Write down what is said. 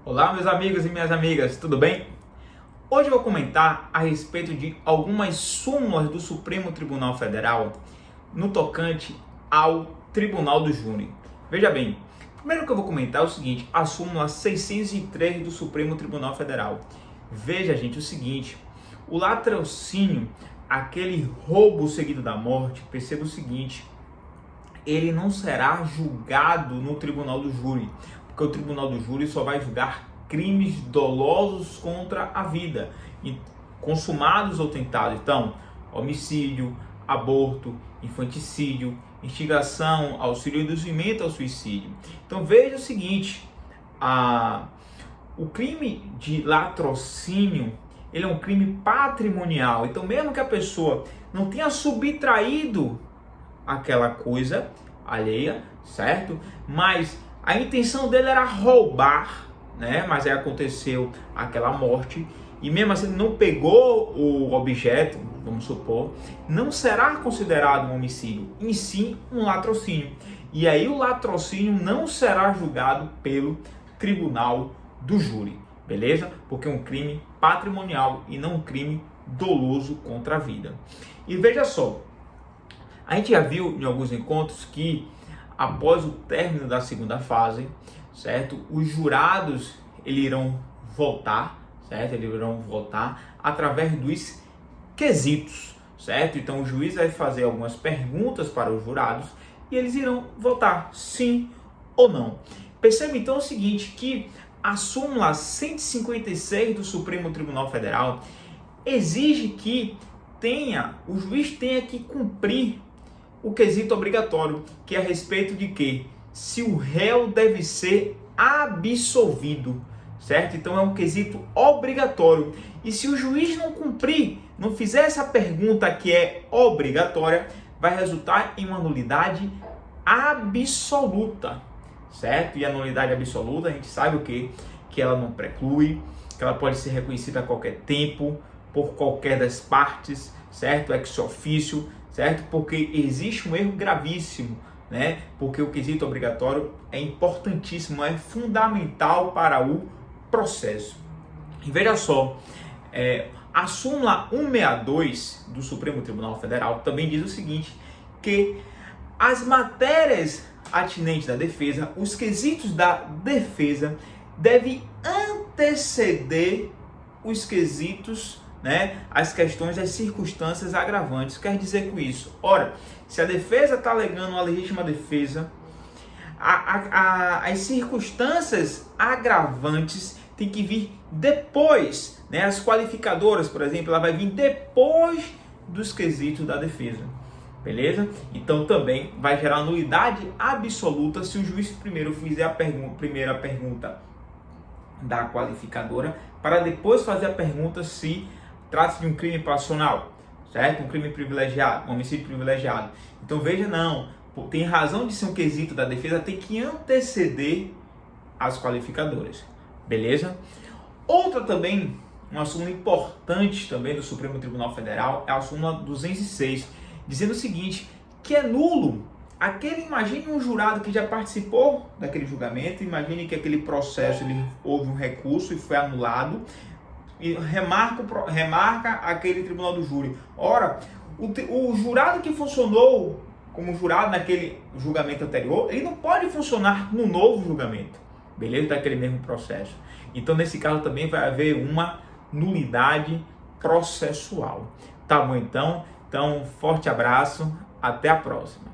Olá, meus amigos e minhas amigas, tudo bem? Hoje eu vou comentar a respeito de algumas súmulas do Supremo Tribunal Federal no tocante ao Tribunal do Júri. Veja bem, primeiro que eu vou comentar é o seguinte, a súmula 603 do Supremo Tribunal Federal. Veja, gente, o seguinte, o latrocínio, aquele roubo seguido da morte, perceba o seguinte, ele não será julgado no Tribunal do Júri, porque o Tribunal do Júri só vai julgar crimes dolosos contra a vida, consumados ou tentados. Então, homicídio, aborto, infanticídio, instigação, auxílio e induzimento ao suicídio. Então veja o seguinte, o crime de latrocínio, ele é um crime patrimonial. Então mesmo que a pessoa não tenha subtraído aquela coisa alheia, certo? Mas a intenção dele era roubar, né? Mas aí aconteceu aquela morte e mesmo assim não pegou o objeto, vamos supor, não será considerado um homicídio, em si um latrocínio. E aí o latrocínio não será julgado pelo Tribunal do Júri, beleza? Porque é um crime patrimonial e não um crime doloso contra a vida. E veja só, a gente já viu em alguns encontros que após o término da segunda fase, certo? Os jurados eles irão votar, certo? Eles irão votar através dos quesitos, certo? Então o juiz vai fazer algumas perguntas para os jurados e eles irão votar sim ou não. Perceba então o seguinte, que a súmula 156 do Supremo Tribunal Federal exige que o juiz tenha que cumprir o quesito obrigatório, que é a respeito de que se o réu deve ser absolvido, certo? Então é um quesito obrigatório. E se o juiz não cumprir, não fizer essa pergunta que é obrigatória, vai resultar em uma nulidade absoluta, certo? E a nulidade absoluta, a gente sabe o quê? Que ela não preclui, que ela pode ser reconhecida a qualquer tempo, por qualquer das partes, certo? Ex officio, certo? Porque existe um erro gravíssimo, né? Porque o quesito obrigatório é importantíssimo, é fundamental para o processo. E veja só, a súmula 162 do Supremo Tribunal Federal também diz o seguinte, que as matérias atinentes da defesa, os quesitos da defesa, devem anteceder os quesitos, né, as questões das circunstâncias agravantes. Quer dizer com isso? Ora, se a defesa está alegando uma legítima defesa, as circunstâncias agravantes têm que vir depois, né? As qualificadoras, por exemplo, ela vai vir depois dos quesitos da defesa, beleza? Então também vai gerar nulidade absoluta se o juiz primeiro fizer a primeira pergunta da qualificadora, para depois fazer a pergunta se trata-se de um crime passional, certo? Um crime privilegiado, um homicídio privilegiado. Então veja, não, tem razão de ser um quesito da defesa, tem que anteceder as qualificadoras, beleza? Outra também, uma súmula importante também do Supremo Tribunal Federal, é a súmula 206, dizendo o seguinte, que é nulo imagine um jurado que já participou daquele julgamento, imagine que aquele processo houve um recurso e foi anulado, e remarca aquele tribunal do júri. Ora, o jurado que funcionou como jurado naquele julgamento anterior, ele não pode funcionar no novo julgamento, beleza? Daquele mesmo processo. Então, nesse caso também vai haver uma nulidade processual. Tá bom, então? Então, forte abraço, até a próxima.